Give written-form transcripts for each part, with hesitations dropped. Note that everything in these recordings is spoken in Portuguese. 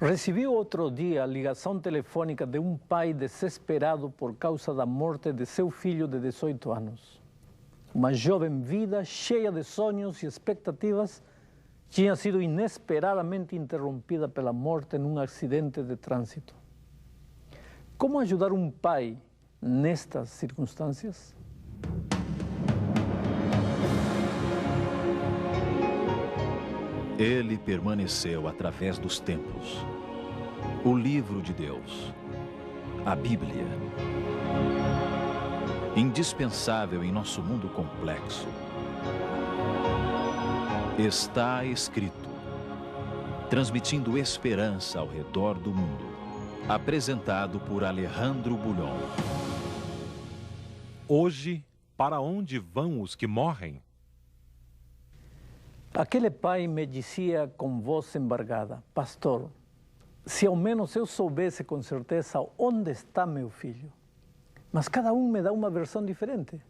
Recebi outro dia a ligação telefônica de um pai desesperado por causa da morte de seu filho de 18 anos. Uma jovem vida cheia de sonhos e expectativas tinha sido inesperadamente interrompida pela morte num acidente de trânsito. Como ajudar um pai nestas circunstâncias? Ele permaneceu através dos tempos. O livro de Deus, a Bíblia. Indispensável em nosso mundo complexo. Está escrito, transmitindo esperança ao redor do mundo. Apresentado por Alejandro Bulhon. Hoje, para onde vão os que morrem? Aquele pai me dizia com voz embargada: pastor, se ao menos eu soubesse com certeza onde está meu filho. Mas cada um me dá uma versão diferente.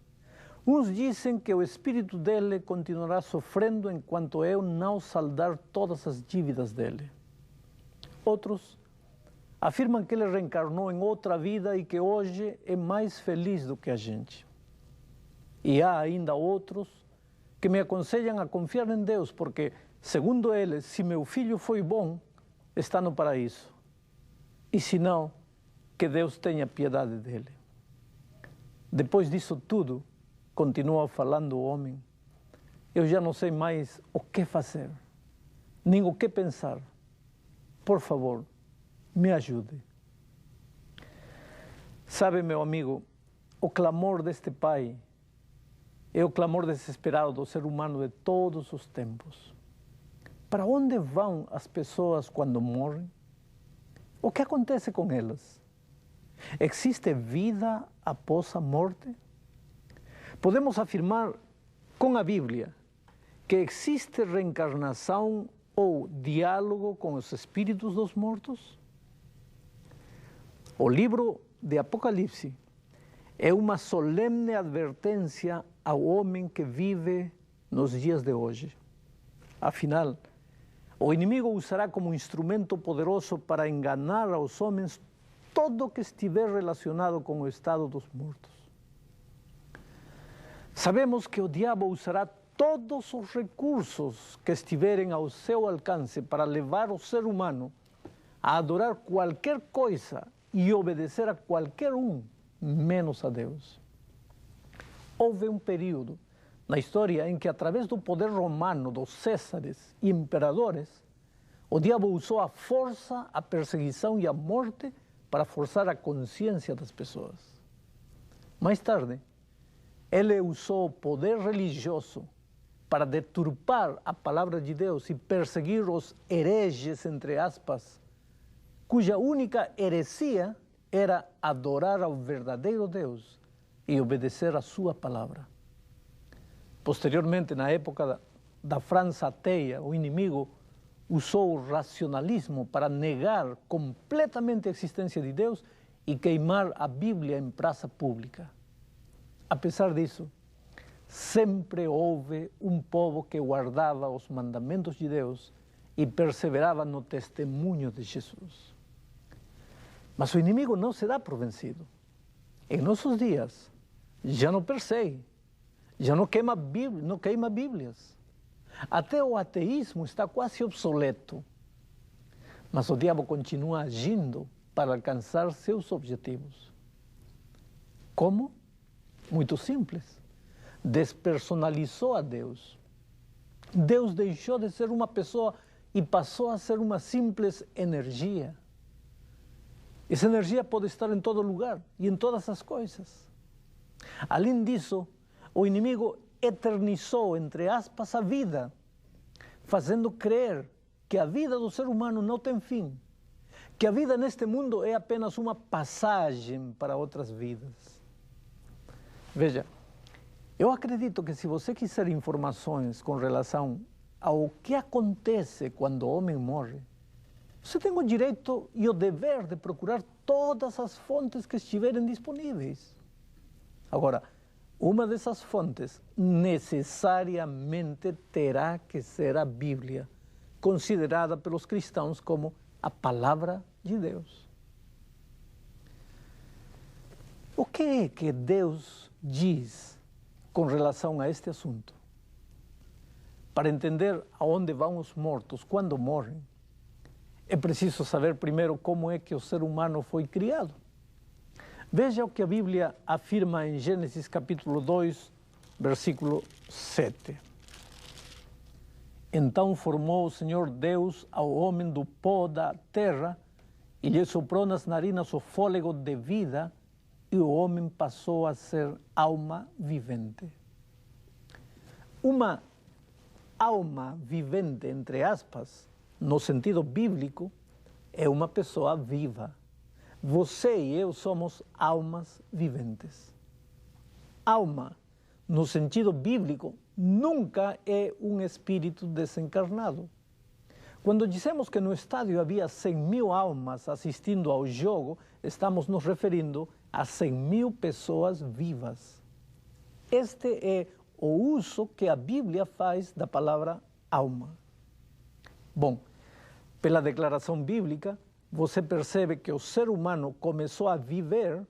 Uns dizem que o espírito dele continuará sofrendo enquanto eu não saldar todas as dívidas dele. Outros afirmam que ele reencarnou em outra vida e que hoje é mais feliz do que a gente. E há ainda outros que me aconselham a confiar em Deus, porque, segundo eles, se meu filho foi bom, está no paraíso. E se não, que Deus tenha piedade dele. Depois disso tudo, continua falando o homem, eu já não sei mais o que fazer, nem o que pensar. Por favor, me ajude. Sabe, meu amigo, o clamor deste pai é o clamor desesperado do ser humano de todos os tempos. Para onde vão as pessoas quando morrem? O que acontece com elas? Existe vida após a morte? Podemos afirmar com a Bíblia que existe reencarnação ou diálogo com os espíritos dos mortos? O livro de Apocalipse é uma solene advertência ao homem que vive nos dias de hoje. Afinal, o inimigo usará como instrumento poderoso para enganar aos homens todo o que estiver relacionado com o estado dos mortos. Sabemos que o diabo usará todos os recursos que estiverem ao seu alcance para levar o ser humano a adorar qualquer coisa e obedecer a qualquer um, menos a Deus. Houve um período na história em que, através do poder romano dos césares e imperadores, o diabo usou a força, a perseguição e a morte para forçar a consciência das pessoas. Mais tarde, ele usou o poder religioso para deturpar a palavra de Deus e perseguir os hereges, entre aspas, cuja única heresia era adorar ao verdadeiro Deus e obedecer a sua palavra. Posteriormente, na época da França ateia, o inimigo usou o racionalismo para negar completamente a existência de Deus e queimar a Bíblia em praça pública. Apesar disso, sempre houve um povo que guardava os mandamentos de Deus e perseverava no testemunho de Jesus. Mas o inimigo não se dá por vencido. Em nossos dias, já não persegue, já não queima Bíblias. Até o ateísmo está quase obsoleto. Mas o diabo continua agindo para alcançar seus objetivos. Como? Muito simples. Despersonalizou a Deus. Deus deixou de ser uma pessoa e passou a ser uma simples energia. Essa energia pode estar em todo lugar e em todas as coisas. Além disso, o inimigo eternizou, entre aspas, a vida, fazendo crer que a vida do ser humano não tem fim, que a vida neste mundo é apenas uma passagem para outras vidas. Veja, eu acredito que se você quiser informações com relação ao que acontece quando o homem morre, você tem o direito e o dever de procurar todas as fontes que estiverem disponíveis. Agora, uma dessas fontes necessariamente terá que ser a Bíblia, considerada pelos cristãos como a palavra de Deus. O que é que Deus diz com relação a este assunto? Para entender aonde vão os mortos quando morrem, é preciso saber primeiro como é que o ser humano foi criado. Veja o que a Bíblia afirma em Gênesis capítulo 2, versículo 7. Então formou o Senhor Deus ao homem do pó da terra e lhe soprou nas narinas o fôlego de vida, e o homem passou a ser alma vivente. Uma alma vivente, entre aspas, no sentido bíblico, é uma pessoa viva. Você e eu somos almas viventes. Alma, no sentido bíblico, nunca é um espírito desencarnado. Quando dizemos que no estádio havia 100.000 almas assistindo ao jogo, estamos nos referindo a 100.000 pessoas vivas. Este é o uso que a Bíblia faz da palavra alma. Bom, pela declaração bíblica, você percebe que o ser humano começou a viver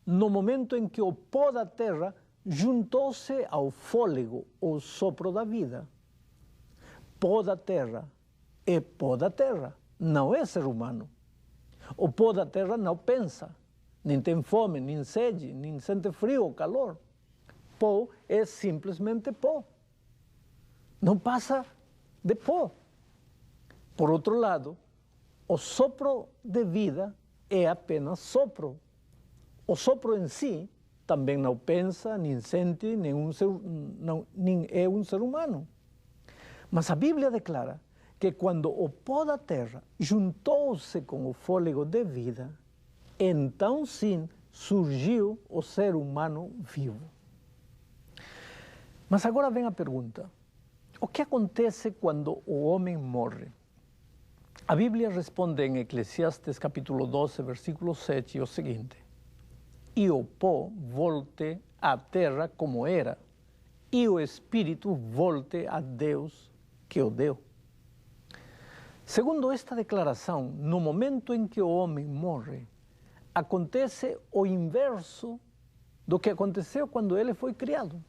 no momento em que o pó da terra juntou-se ao fôlego, o sopro da vida. Pó da terra é pó da terra, não é ser humano. O pó da terra não pensa, nem tem fome, nem sede, nem sente frio ou calor. Pó é simplesmente pó. Não passa de pó. Por outro lado, o sopro de vida é apenas sopro. O sopro em si também não pensa, nem sente, nem é um ser humano. Mas a Bíblia declara que quando o pó da terra juntou-se com o fôlego de vida, então sim surgiu o ser humano vivo. Mas agora vem a pergunta: o que acontece quando o homem morre? A Bíblia responde em Eclesiastes capítulo 12, versículo 7, o seguinte: e o pó volte à terra como era, e o espírito volte a Deus que o deu. Segundo esta declaração, no momento em que o homem morre, acontece o inverso do que aconteceu quando ele foi criado.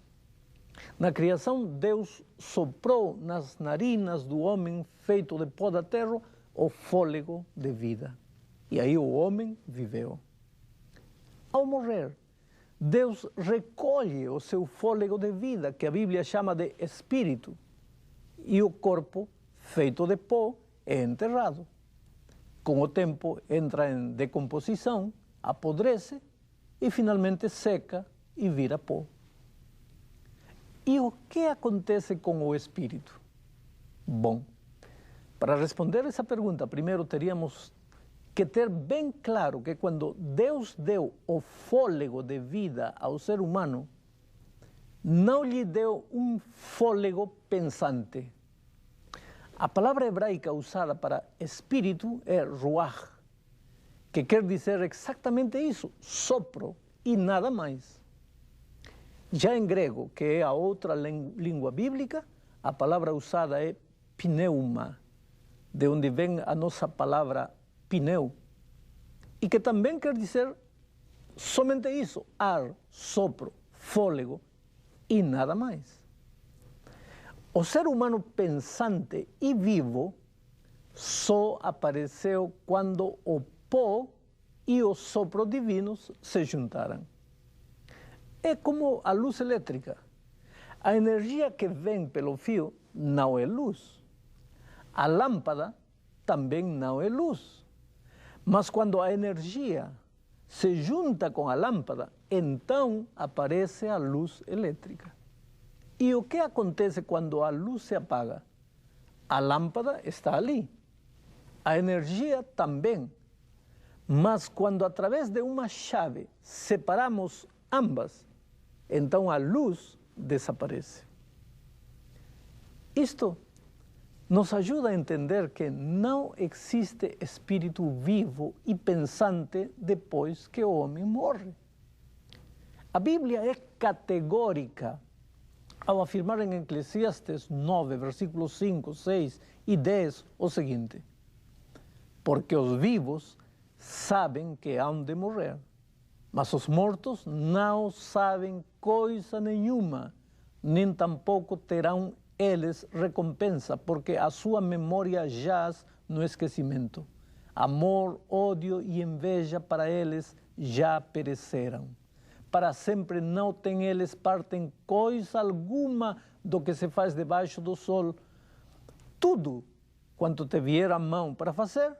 Na criação, Deus soprou nas narinas do homem feito de pó da terra o fôlego de vida. E aí o homem viveu. Ao morrer, Deus recolhe o seu fôlego de vida, que a Bíblia chama de espírito, e o corpo, feito de pó, é enterrado. Com o tempo entra em decomposição, apodrece e finalmente seca e vira pó. E o que acontece com o espírito? Bom, para responder essa pergunta, primeiro teríamos que ter bem claro que quando Deus deu o fôlego de vida ao ser humano, não lhe deu um fôlego pensante. A palavra hebraica usada para espírito é ruach, que quer dizer exatamente isso, sopro e nada mais. Já em grego, que é a outra língua bíblica, a palavra usada é pneuma, de onde vem a nossa palavra pneu, e que também quer dizer somente isso, ar, sopro, fôlego e nada mais. O ser humano pensante e vivo só apareceu quando o pó e o sopro divinos se juntaram. É como a luz elétrica. A energia que vem pelo fio não é luz. A lâmpada também não é luz. Mas quando a energia se junta com a lâmpada, então aparece a luz elétrica. E o que acontece quando a luz se apaga? A lâmpada está ali. A energia também. Mas quando através de uma chave separamos ambas, então a luz desaparece. Isto nos ajuda a entender que não existe espírito vivo e pensante depois que o homem morre. A Bíblia é categórica ao afirmar em Eclesiastes 9, versículos 5, 6 e 10 o seguinte: porque os vivos sabem que hão de morrer, mas os mortos não sabem coisa nenhuma, nem tampouco terão eles recompensa, porque a sua memória jaz no esquecimento. Amor, ódio e inveja para eles já pereceram. Para sempre não têm eles parte em coisa alguma do que se faz debaixo do sol. Tudo quanto te vier à mão para fazer,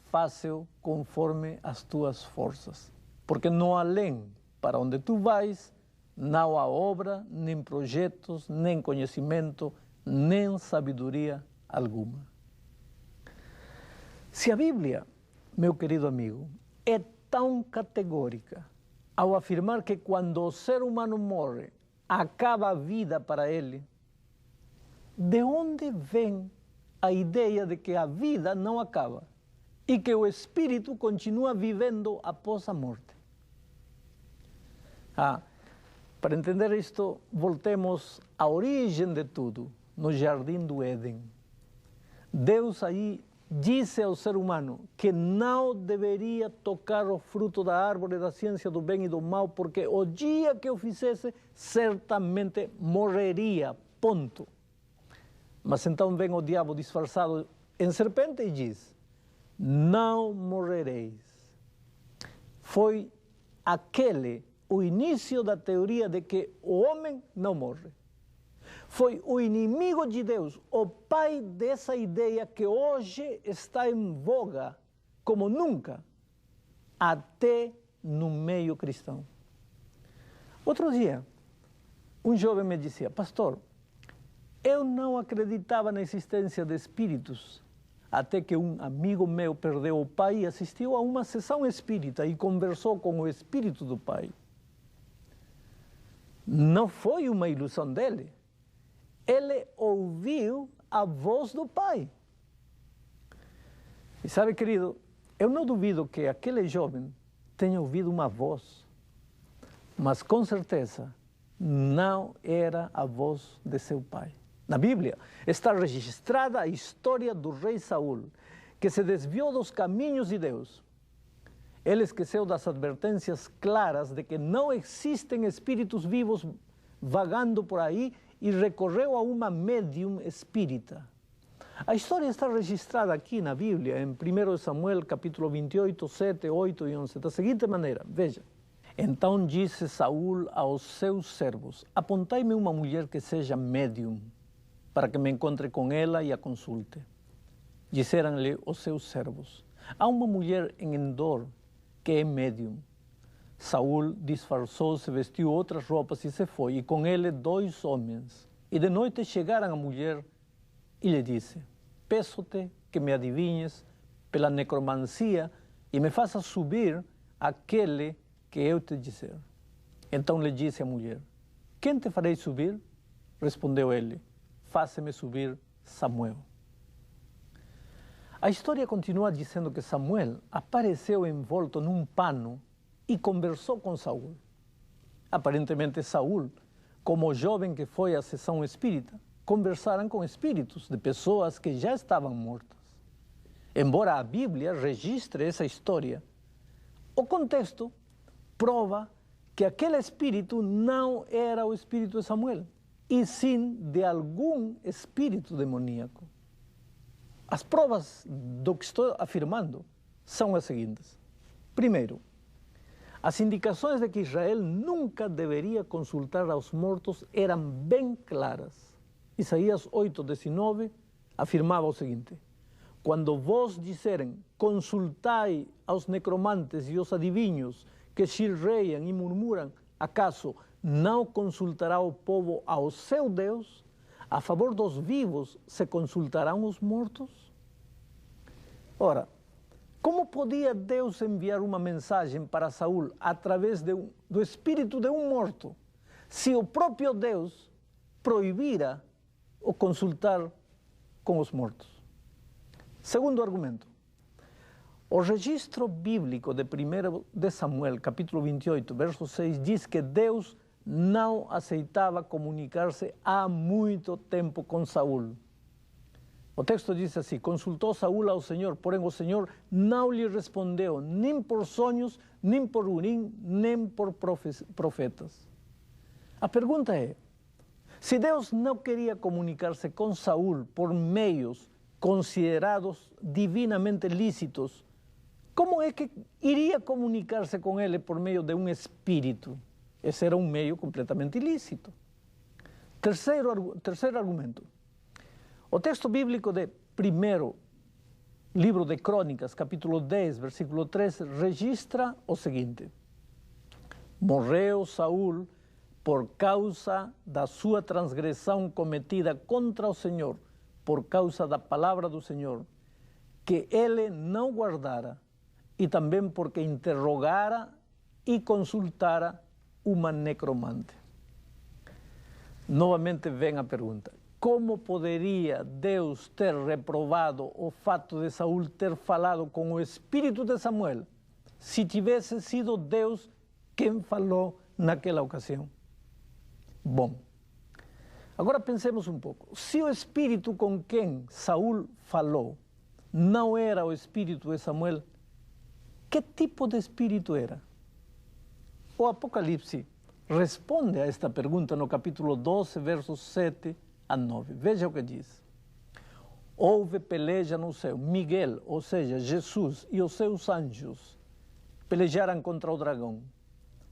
faça-o conforme as tuas forças. Porque no além para onde tu vais, não há obra, nem projetos, nem conhecimento, nem sabedoria alguma. Se a Bíblia, meu querido amigo, é tão categórica ao afirmar que quando o ser humano morre, acaba a vida para ele, de onde vem a ideia de que a vida não acaba e que o espírito continua vivendo após a morte? Para entender isto, voltemos à origem de tudo, no jardim do Éden. Deus aí disse ao ser humano que não deveria tocar o fruto da árvore da ciência do bem e do mal, porque o dia que o fizesse, certamente morreria, ponto. Mas então vem o diabo disfarçado em serpente e diz: não morrereis. Foi aquele o início da teoria de que o homem não morre. Foi o inimigo de Deus, o pai dessa ideia que hoje está em voga como nunca, até no meio cristão. Outro dia, um jovem me dizia: pastor, eu não acreditava na existência de espíritos, até que um amigo meu perdeu o pai e assistiu a uma sessão espírita e conversou com o espírito do pai. Não foi uma ilusão dele. Ele ouviu a voz do pai. E sabe, querido, eu não duvido que aquele jovem tenha ouvido uma voz, mas com certeza não era a voz de seu pai. Na Bíblia está registrada a história do rei Saul, que se desviou dos caminhos de Deus. Ele esqueceu das advertências claras de que não existem espíritos vivos vagando por aí e recorreu a uma médium espírita. A história está registrada aqui na Bíblia, em 1 Samuel, capítulo 28, 7, 8 e 11, da seguinte maneira, veja. Então disse Saul aos seus servos: apontai-me uma mulher que seja médium, para que me encontre com ela e a consulte. Disseram-lhe os seus servos: há uma mulher em Endor que é médium. Saul disfarçou-se, vestiu outras roupas e se foi, e com ele 2 homens. E de noite chegaram a mulher e lhe disse: peço-te que me adivinhes pela necromancia e me faças subir aquele que eu te disser. Então lhe disse a mulher: quem te farei subir? Respondeu ele: faça-me subir Samuel. A história continua dizendo que Samuel apareceu envolto num pano e conversou com Saul. Aparentemente Saul, como jovem que foi à sessão espírita, conversaram com espíritos de pessoas que já estavam mortas. Embora a Bíblia registre essa história, o contexto prova que aquele espírito não era o espírito de Samuel, e sim de algum espírito demoníaco. As provas do que estou afirmando são as seguintes. Primeiro, as indicações de que Israel nunca deveria consultar aos mortos eram bem claras. Isaías 8:19 afirmava o seguinte: quando vos disserem, consultai aos necromantes e aos adivinhos que chilreiam e murmuram, acaso não consultará o povo ao seu Deus? A favor dos vivos se consultarão os mortos? Ora, como podia Deus enviar uma mensagem para Saul através do espírito de um morto, se o próprio Deus proibira o consultar com os mortos? Segundo argumento, o registro bíblico de 1 de Samuel, capítulo 28, verso 6, diz que Deus não aceitava comunicar-se há muito tempo com Saul. O texto diz assim: consultou Saúl ao Senhor, porém o Senhor não lhe respondeu, nem por sonhos, nem por Urim, nem por profetas. A pergunta é, se Deus não queria comunicar-se com Saúl por meios considerados divinamente lícitos, como é que iria comunicar-se com ele por meio de um espírito? Esse era um meio completamente ilícito. Terceiro argumento. O texto bíblico de primeiro livro de Crônicas, capítulo 10, versículo 3, registra o seguinte: morreu Saúl por causa da sua transgressão cometida contra o Senhor, por causa da palavra do Senhor, que ele não guardara, e também porque interrogara e consultara uma necromante. Novamente vem a pergunta: como poderia Deus ter reprovado o fato de Saúl ter falado com o espírito de Samuel, se tivesse sido Deus quem falou naquela ocasião? Bom, agora pensemos um pouco. Se o espírito com quem Saúl falou não era o espírito de Samuel, que tipo de espírito era? O Apocalipse responde a esta pergunta no capítulo 12, versos 7 a 9. Veja o que diz. Houve peleja no céu. Miguel, ou seja, Jesus e os seus anjos, pelejaram contra o dragão.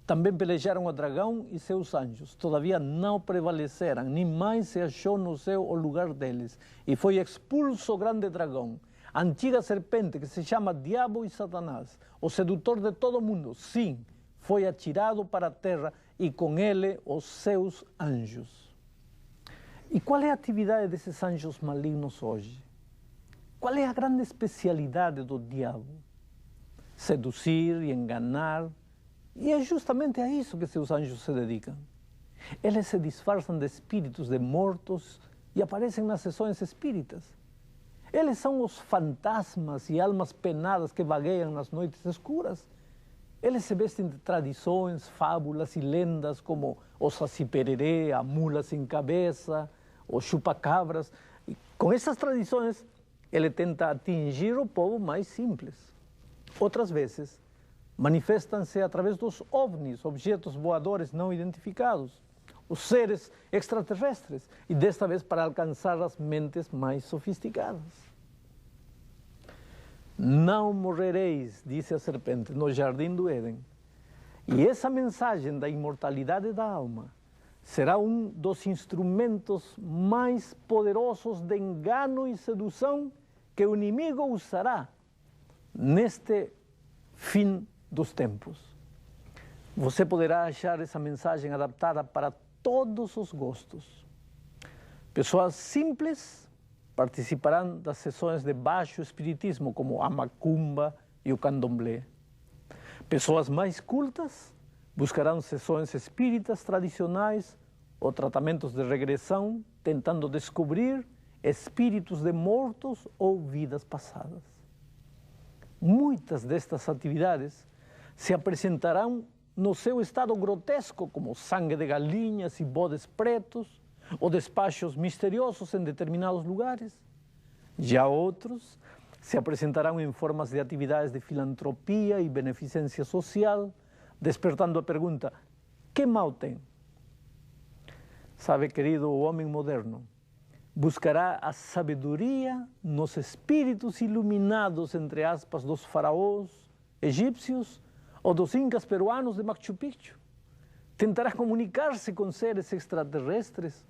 Também pelejaram o dragão e seus anjos. Todavia não prevaleceram, nem mais se achou no céu o lugar deles. E foi expulso o grande dragão, a antiga serpente que se chama Diabo e Satanás, o sedutor de todo mundo. Sim, foi atirado para a terra e com ele os seus anjos. E qual é a atividade desses anjos malignos hoje? Qual é a grande especialidade do diabo? Seduzir e enganar. E é justamente a isso que seus anjos se dedicam. Eles se disfarçam de espíritos de mortos e aparecem nas sessões espíritas. Eles são os fantasmas e almas penadas que vagueiam nas noites escuras. Eles se vestem de tradições, fábulas e lendas como o Saci Pererê, a mula sem cabeça, o chupacabras. E com essas tradições, ele tenta atingir o povo mais simples. Outras vezes, manifestam-se através dos OVNIs, objetos voadores não identificados, os seres extraterrestres, e desta vez para alcançar as mentes mais sofisticadas. Não morrereis, disse a serpente, no jardim do Éden. E essa mensagem da imortalidade da alma será um dos instrumentos mais poderosos de engano e sedução que o inimigo usará neste fim dos tempos. Você poderá achar essa mensagem adaptada para todos os gostos. Pessoas simples participarão das sessões de baixo espiritismo, como a macumba e o candomblé. Pessoas mais cultas buscarão sessões espíritas tradicionais ou tratamentos de regressão, tentando descobrir espíritos de mortos ou vidas passadas. Muitas destas atividades se apresentarão no seu estado grotesco, como sangue de galinhas e bodes pretos, ou despachos misteriosos em determinados lugares. Já outros se apresentarão em formas de atividades de filantropia e beneficência social, despertando a pergunta: que mal tem? Sabe, querido, o homem moderno buscará a sabedoria nos espíritos iluminados, entre aspas, dos faraós egípcios ou dos incas peruanos de Machu Picchu. Tentará comunicar-se com seres extraterrestres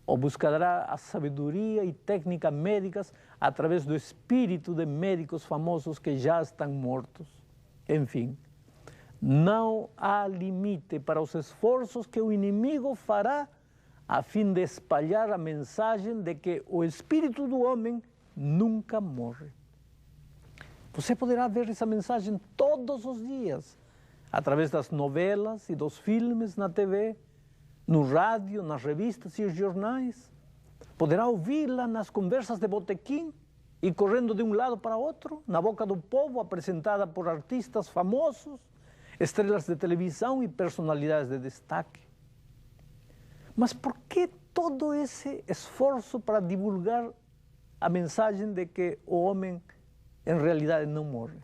ou buscará a sabedoria e técnicas médicas através do espírito de médicos famosos que já estão mortos. Enfim, não há limite para os esforços que o inimigo fará a fim de espalhar a mensagem de que o espírito do homem nunca morre. Você poderá ver essa mensagem todos os dias, através das novelas e dos filmes na TV, no rádio, nas revistas e os jornais. Poderá ouvi-la nas conversas de botequim e correndo de um lado para outro, na boca do povo, apresentada por artistas famosos, estrelas de televisão e personalidades de destaque. Mas por que todo esse esforço para divulgar a mensagem de que o homem, em realidade, não morre.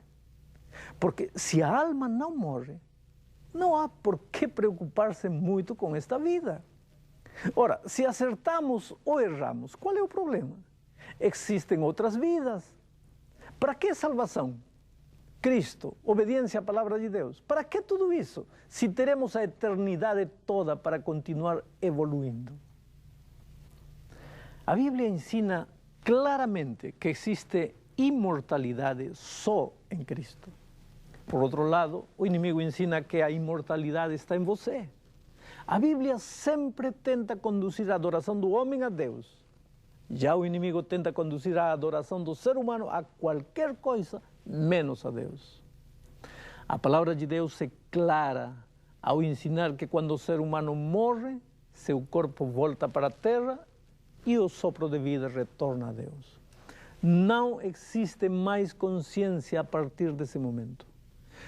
Porque se a alma não morre, não há por que preocupar-se muito com esta vida. Ora, se acertamos ou erramos, qual é o problema? Existem outras vidas. Para que salvação? Cristo, obediência à palavra de Deus. Para que tudo isso, se teremos a eternidade toda para continuar evoluindo? A Bíblia ensina claramente que existe imortalidade só em Cristo. Por outro lado, o inimigo ensina que a imortalidade está em você. A Bíblia sempre tenta conduzir a adoração do homem a Deus. Já o inimigo tenta conduzir a adoração do ser humano a qualquer coisa, menos a Deus. A palavra de Deus é clara ao ensinar que quando o ser humano morre, seu corpo volta para a terra e o sopro de vida retorna a Deus. Não existe mais consciência a partir desse momento.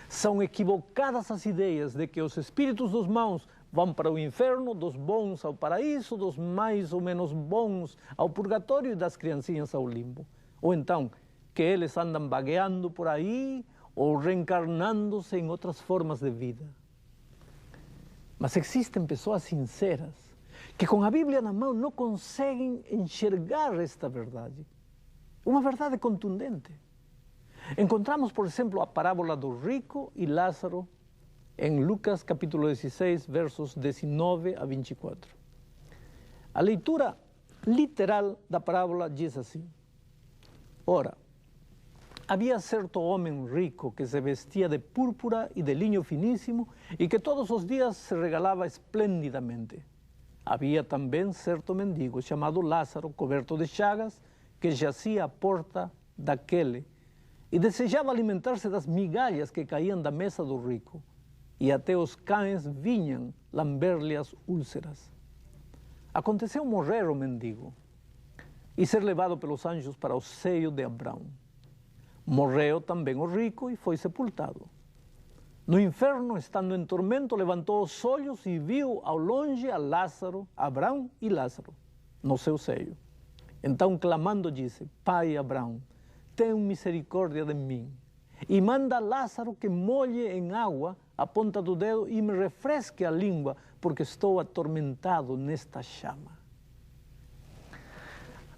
São equivocadas as ideias de que os espíritos dos maus vão para o inferno, dos bons ao paraíso, dos mais ou menos bons ao purgatório e das criancinhas ao limbo. Ou então, que eles andam vagueando por aí ou reencarnando-se em outras formas de vida. Mas existem pessoas sinceras que com a Bíblia na mão não conseguem enxergar esta verdade. Uma verdade contundente. Encontramos, por exemplo, a parábola do rico e Lázaro em Lucas capítulo 16, versos 19 a 24. A leitura literal da parábola diz assim: Ora, havia certo homem rico que se vestia de púrpura e de linho finíssimo e que todos os dias se regalava esplendidamente. Havia também certo mendigo chamado Lázaro, coberto de chagas, que jazia à porta daquele e desejava alimentar-se das migalhas que caíam da mesa do rico, e até os cães vinham lamber-lhe as úlceras. Aconteceu morrer o mendigo e ser levado pelos anjos para o seio de Abraão. Morreu também o rico e foi sepultado. No inferno, estando em tormento, levantou os olhos e viu ao longe a Lázaro, Abraão e Lázaro, no seu seio. Então, clamando, disse: Pai Abraão, tem misericórdia de mim, e manda Lázaro que molhe em água a ponta do dedo e me refresque a língua, porque estou atormentado nesta chama.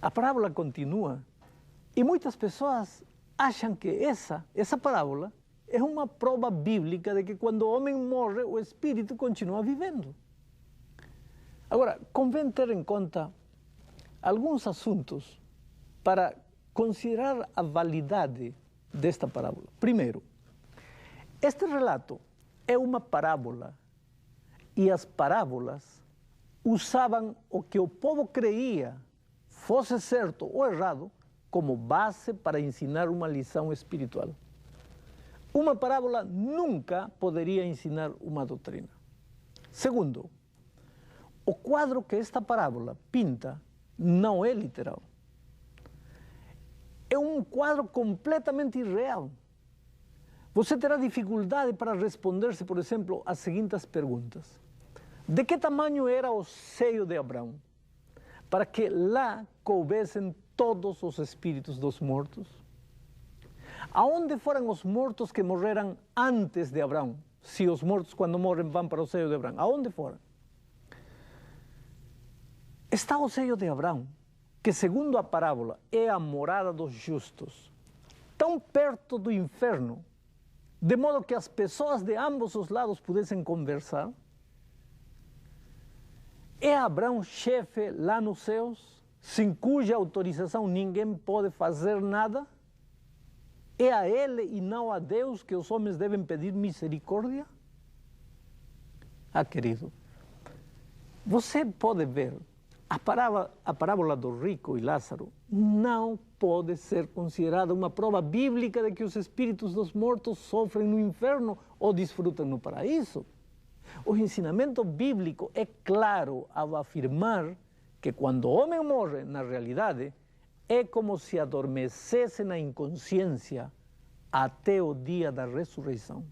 A parábola continua, e muitas pessoas acham que essa parábola é uma prova bíblica de que quando o homem morre, o espírito continua vivendo. Agora, convém ter em conta alguns assuntos para considerar a validade desta parábola. Primeiro, este relato é uma parábola e as parábolas usavam o que o povo creia, fosse certo ou errado, como base para ensinar uma lição espiritual. Uma parábola nunca poderia ensinar uma doutrina. Segundo, o quadro que esta parábola pinta não é literal. É um quadro completamente irreal. Você terá dificuldade para responder-se, por exemplo, as seguintes perguntas. De que tamanho era o seio de Abraão, para que lá coubessem todos os espíritos dos mortos? Aonde foram os mortos que morreram antes de Abraão? Se os mortos, quando morrem, vão para o seio de Abraão. Aonde foram? Está o seio de Abraão, que segundo a parábola é a morada dos justos, tão perto do inferno, de modo que as pessoas de ambos os lados pudessem conversar? É Abraão chefe lá nos céus, sem cuja autorização ninguém pode fazer nada? É a ele e não a Deus que os homens devem pedir misericórdia? Ah, querido, você pode ver, a parábola do rico e Lázaro não pode ser considerada uma prova bíblica de que os espíritos dos mortos sofrem no inferno ou desfrutam no paraíso. O ensinamento bíblico é claro ao afirmar que quando o homem morre, na realidade, é como se adormecesse na inconsciência até o dia da ressurreição.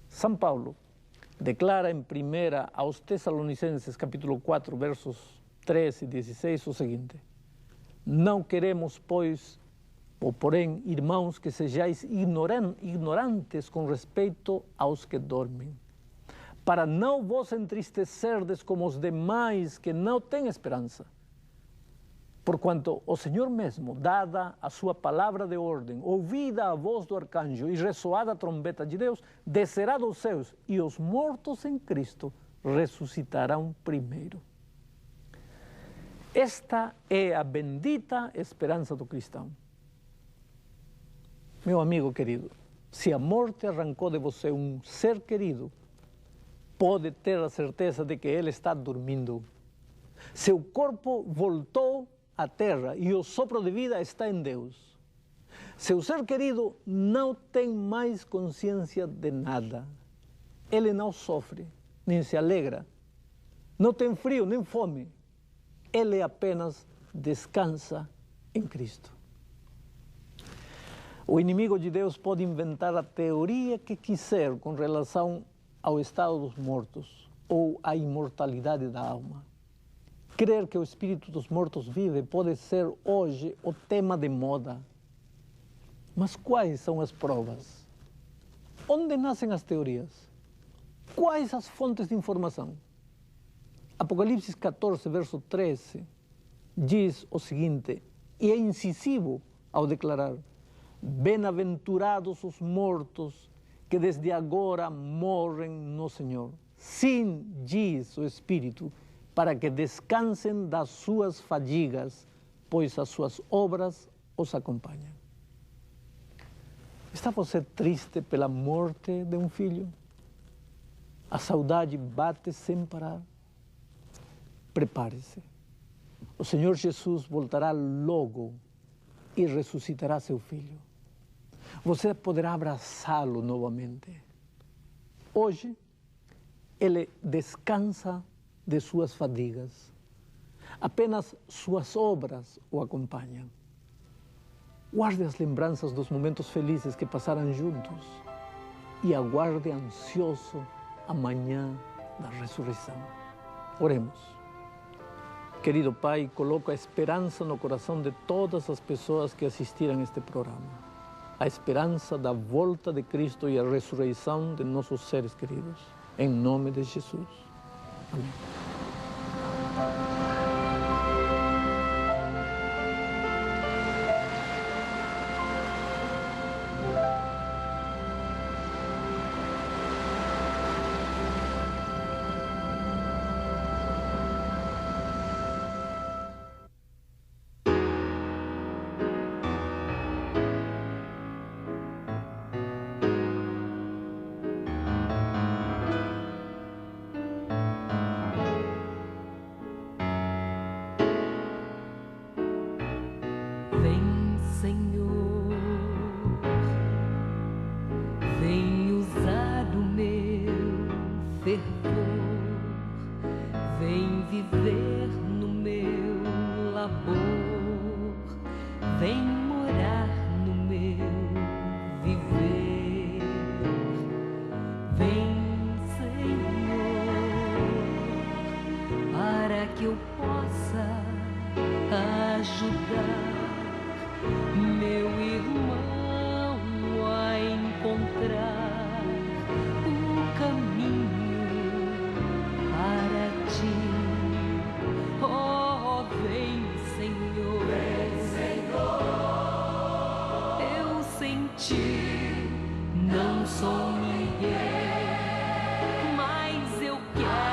São Paulo declara em 1 aos Tessalonicenses, capítulo 4, versos 13 e 16, o seguinte: Não queremos, pois, ou porém, irmãos, que sejais ignorantes com respeito aos que dormem, para não vos entristecerdes como os demais que não têm esperança. Porquanto o Senhor mesmo, dada a sua palavra de ordem, ouvida a voz do arcanjo e ressoada a trombeta de Deus, descerá dos céus, e os mortos em Cristo ressuscitarão primeiro. Esta é a bendita esperança do cristão. Meu amigo querido, se a morte arrancou de você um ser querido, pode ter a certeza de que ele está dormindo. Seu corpo voltou à terra e o sopro de vida está em Deus. Seu ser querido não tem mais consciência de nada. Ele não sofre, nem se alegra. Não tem frio, nem fome. Ele apenas descansa em Cristo. O inimigo de Deus pode inventar a teoria que quiser com relação ao estado dos mortos ou à imortalidade da alma. Crer que o espírito dos mortos vive pode ser hoje o tema de moda. Mas quais são as provas? Onde nascem as teorias? Quais as fontes de informação? Apocalipse 14, verso 13, diz o seguinte, e é incisivo ao declarar: bem-aventurados os mortos que desde agora morrem no Senhor. Sim, diz o Espírito, para que descansem das suas fadigas, pois as suas obras os acompanham. Está você triste pela morte de um filho? A saudade bate sem parar? Prepare-se. O Senhor Jesus voltará logo e ressuscitará seu filho. Você poderá abraçá-lo novamente. Hoje, ele descansa de suas fadigas. Apenas suas obras o acompanham. Guarde as lembranças dos momentos felizes que passaram juntos e aguarde ansioso a manhã da ressurreição. Oremos. Querido Pai, coloca a esperança no coração de todas as pessoas que assistiram a este programa. A esperança da volta de Cristo e a ressurreição de nossos seres queridos. Em nome de Jesus. Amém. Não sou ninguém, mas eu quero